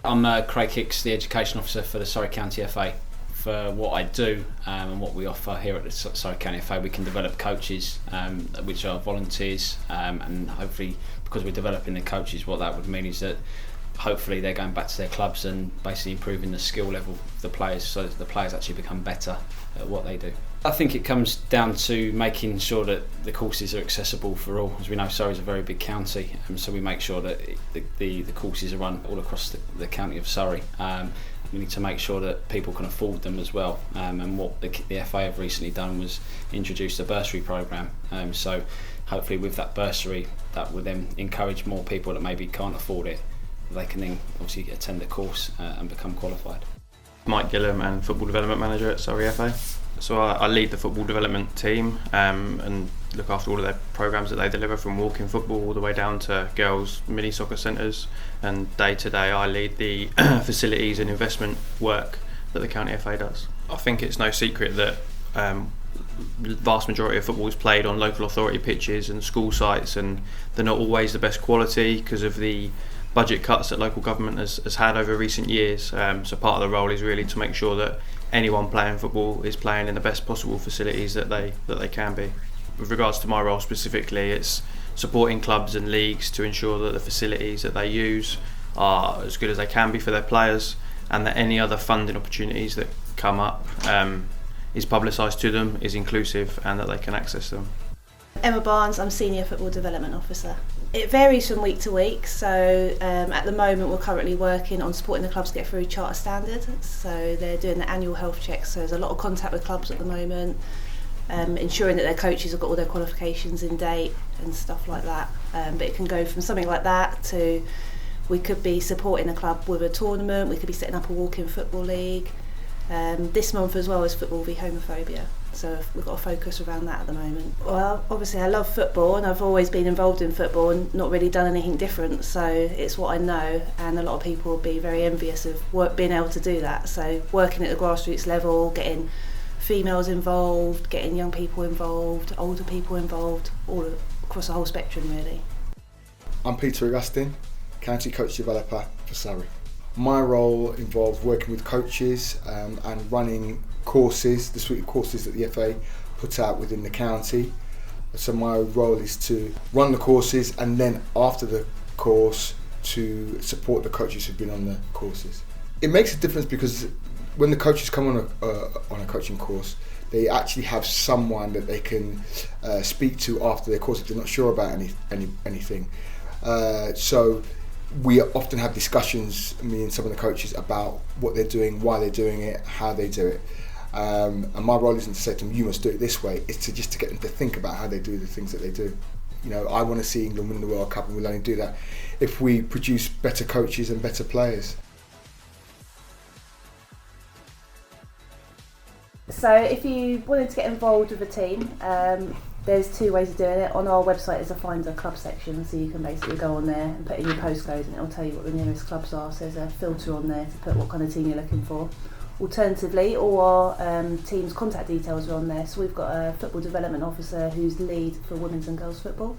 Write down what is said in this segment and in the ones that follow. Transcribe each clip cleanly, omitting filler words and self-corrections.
I'm Craig Hicks, the Education Officer for the Surrey County FA. For what I do and what we offer here at the Surrey County FA, we can develop coaches which are volunteers, and hopefully because we're developing the coaches, what that would mean is that hopefully they're going back to their clubs and basically improving the skill level of the players so that the players actually become better at what they do. I think it comes down to making sure that the courses are accessible for all. As we know, Surrey's a very big county, so we make sure that the courses are run all across the county of Surrey. We need to make sure that people can afford them as well, and what the FA have recently done was introduce a bursary programme, so hopefully with that bursary that will then encourage more people that maybe can't afford it, they can then obviously attend the course and become qualified. Mike Gillam and Football Development Manager at Surrey FA. So I lead the football development team and look after all of their programmes that they deliver, from walking football all the way down to girls mini soccer centres, and day to day I lead the facilities and investment work that the County FA does. I think it's no secret that the vast majority of football is played on local authority pitches and school sites, and they're not always the best quality because of the budget cuts that local government has had over recent years. So part of the role is really to make sure that anyone playing football is playing in the best possible facilities that they can be. With regards to my role specifically, it's supporting clubs and leagues to ensure that the facilities that they use are as good as they can be for their players, and that any other funding opportunities that come up is publicised to them, is inclusive, and that they can access them. Emma Barnes, I'm Senior Football Development Officer. It varies from week to week, so at the moment we're currently working on supporting the clubs get through charter standard, so they're doing the annual health checks, so there's a lot of contact with clubs at the moment, ensuring that their coaches have got all their qualifications in date and stuff like that, but it can go from something like that to we could be supporting a club with a tournament, we could be setting up a walk-in football league. This month as well is Football v Homophobia, so we've got a focus around that at the moment. Well, obviously I love football and I've always been involved in football and not really done anything different, so it's what I know, and a lot of people will be very envious of being able to do that. So working at the grassroots level, getting females involved, getting young people involved, older people involved, all across the whole spectrum really. I'm Peter Augustine, County Coach Developer for Surrey. My role involves working with coaches and running courses, the suite of courses that the FA puts out within the county. So my role is to run the courses, and then after the course to support the coaches who've been on the courses. It makes a difference because when the coaches come on a coaching course, they actually have someone that they can speak to after their course if they're not sure about anything. So we often have discussions, me and some of the coaches, about what they're doing, why they're doing it, how they do it. And my role isn't to say to them, you must do it this way. It's just to get them to think about how they do the things that they do. You know, I want to see England win the World Cup, and we'll only do that if we produce better coaches and better players. So if you wanted to get involved with a team, there's two ways of doing it. On our website is a Find a Club section, so you can basically go on there and put in your postcode and it'll tell you what the nearest clubs are, so there's a filter on there to put what kind of team you're looking for. Alternatively, all our team's contact details are on there, so we've got a football development officer who's the lead for women's and girls football.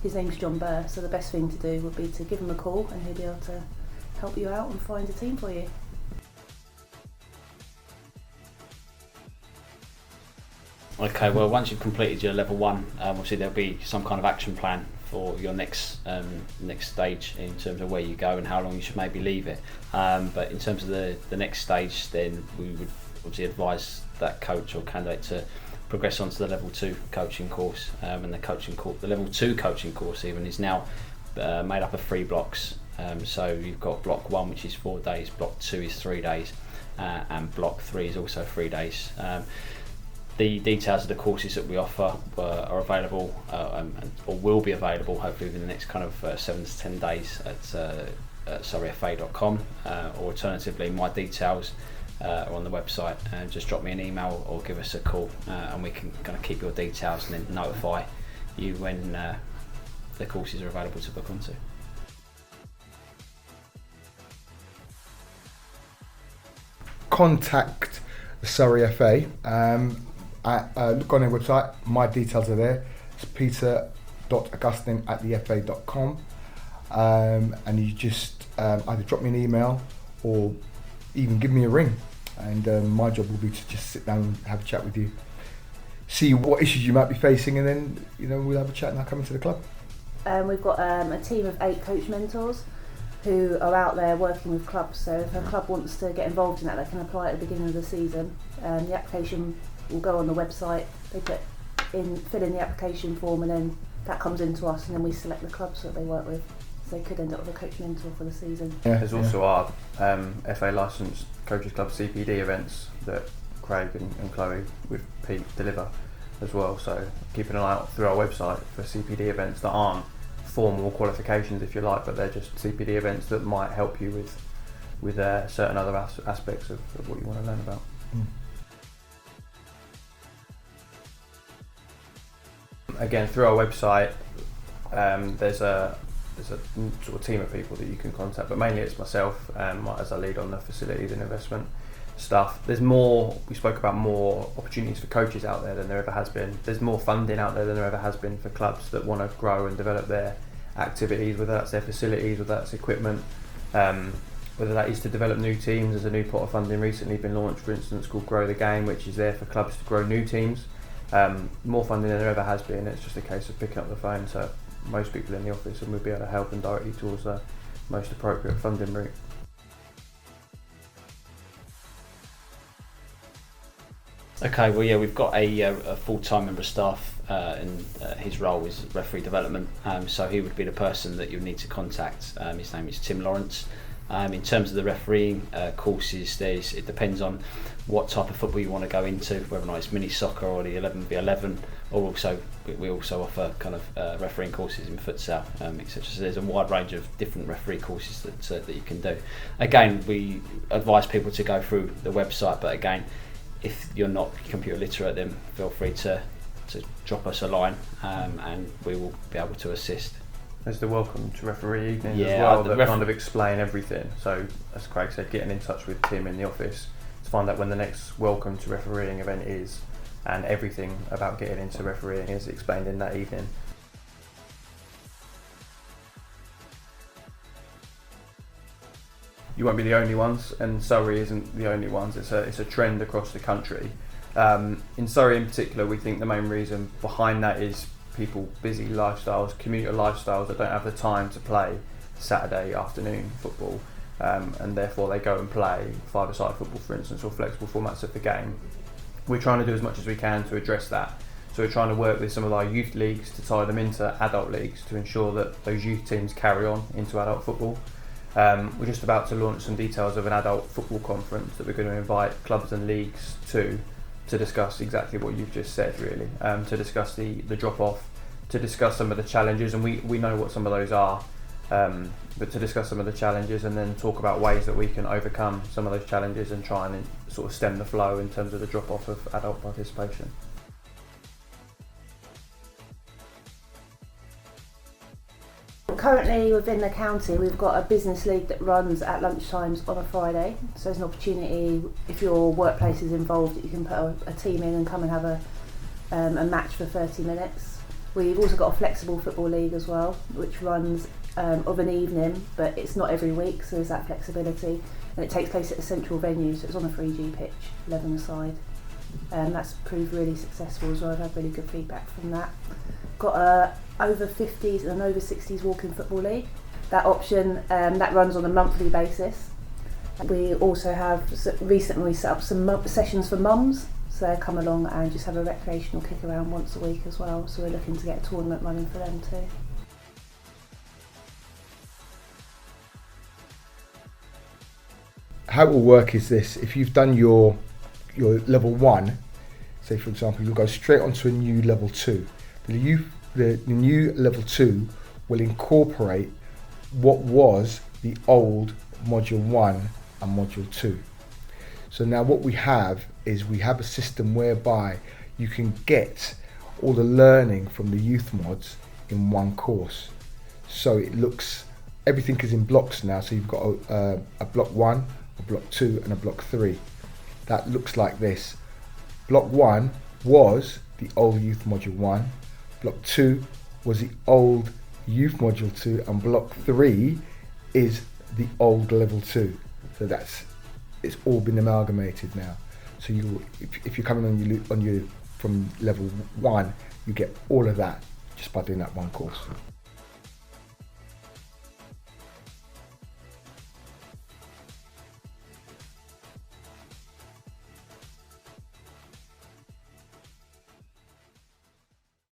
His name's John Burr, so the best thing to do would be to give him a call and he'll be able to help you out and find a team for you. Okay, well, once you've completed your level 1, obviously there'll be some kind of action plan for your next stage in terms of where you go and how long you should maybe leave it. But in terms of the next stage, then we would obviously advise that coach or candidate to progress on to the level 2 coaching course. And the level 2 coaching course even is now made up of 3 blocks. So you've got block 1, which is 4 days, block 2 is 3 days, and block 3 is also 3 days. The details of the courses that we offer are available or will be available hopefully within the next kind of 7 to 10 days at surreyfa.com, or alternatively my details are on the website. Just drop me an email or give us a call, and we can kind of keep your details and then notify you when the courses are available to book onto. Contact the Surrey FA. Look on their website, my details are there. It's peter.augustine@thefa.com, and you just either drop me an email or even give me a ring. And my job will be to just sit down and have a chat with you, see what issues you might be facing, and then we'll have a chat and I'll come into the club. We've got a team of 8 coach mentors who are out there working with clubs. So if a club wants to get involved in that, they can apply at the beginning of the season. The application will go on the website. They fill in the application form, and then that comes into us, and then we select the clubs that they work with. So they could end up with a coach mentor for the season. There's also our FA licensed coaches club CPD events that Craig and Chloe with Pete deliver as well. So keeping an eye out through our website for CPD events that aren't formal qualifications, if you like, but they're just CPD events that might help you with certain other aspects of what you want to learn about. Again, through our website, there's a sort of team of people that you can contact, but mainly it's myself as I lead on the facilities and investment stuff. There's more, we spoke about more opportunities for coaches out there than there ever has been. There's more funding out there than there ever has been for clubs that want to grow and develop their activities, whether that's their facilities, whether that's equipment, whether that is to develop new teams. There's a new pot of funding recently been launched, for instance, called Grow the Game, which is there for clubs to grow new teams. More funding than there ever has been. It's just a case of picking up the phone to most people in the office, and we'll be able to help and direct you towards the most appropriate funding route. Okay, well, yeah, we've got a full-time member of staff, and his role is referee development. So he would be the person that you need to contact. His name is Tim Lawrence. In terms of the refereeing courses, it depends on what type of football you want to go into, whether or not it's mini soccer or the 11v11, or also we also offer kind of refereeing courses in futsal, etc. So there's a wide range of different referee courses that you can do. Again, we advise people to go through the website, but again, if you're not computer literate, then feel free to drop us a line, and we will be able to assist. There's the welcome to referee evenings as well that kind of explain everything. So as Craig said, getting in touch with Tim in the office to find out when the next welcome to refereeing event is, and everything about getting into refereeing is explained in that evening. You won't be the only ones, and Surrey isn't the only ones. It's a trend across the country. In Surrey in particular, we think the main reason behind that is people, busy lifestyles, commuter lifestyles that don't have the time to play Saturday afternoon football, and therefore they go and play five-a-side football, for instance, or flexible formats of the game. We're trying to do as much as we can to address that. So we're trying to work with some of our youth leagues to tie them into adult leagues to ensure that those youth teams carry on into adult football. We're just about to launch some details of an adult football conference that we're going to invite clubs and leagues to discuss exactly what you've just said, really, to discuss the drop-off, to discuss some of the challenges, and we know what some of those are, but to discuss some of the challenges and then talk about ways that we can overcome some of those challenges and try and sort of stem the flow in terms of the drop-off of adult participation. Currently within the county, we've got a business league that runs at lunchtimes on a Friday. So there's an opportunity, if your workplace is involved, that you can put a team in and come and have a match for 30 minutes. We've also got a flexible football league as well, which runs of an evening, but it's not every week, so there's that flexibility. And it takes place at a central venue, so it's on a 3G pitch, 11-a-side. That's proved really successful as well. I've had really good feedback from that. Got a over 50s and an over 60s walking football league. That option that runs on a monthly basis. We also have recently set up some sessions for mums, so they come along and just have a recreational kick around once a week as well. So we're looking to get a tournament running for them too. How it will work is this: if you've done your level 1, say for example, you'll go straight onto a new level 2. The new level 2 will incorporate what was the old module 1 and module 2. So now what we have is we have a system whereby you can get all the learning from the youth mods in one course. So it looks, everything is in blocks now. So you've got a block 1, a block 2 and a block 3. That looks like this. Block 1 was the old youth module 1. Block 2 was the old youth module 2, and block 3 is the old level 2. So it's all been amalgamated now. So if you're coming on your from level 1, you get all of that just by doing that one course.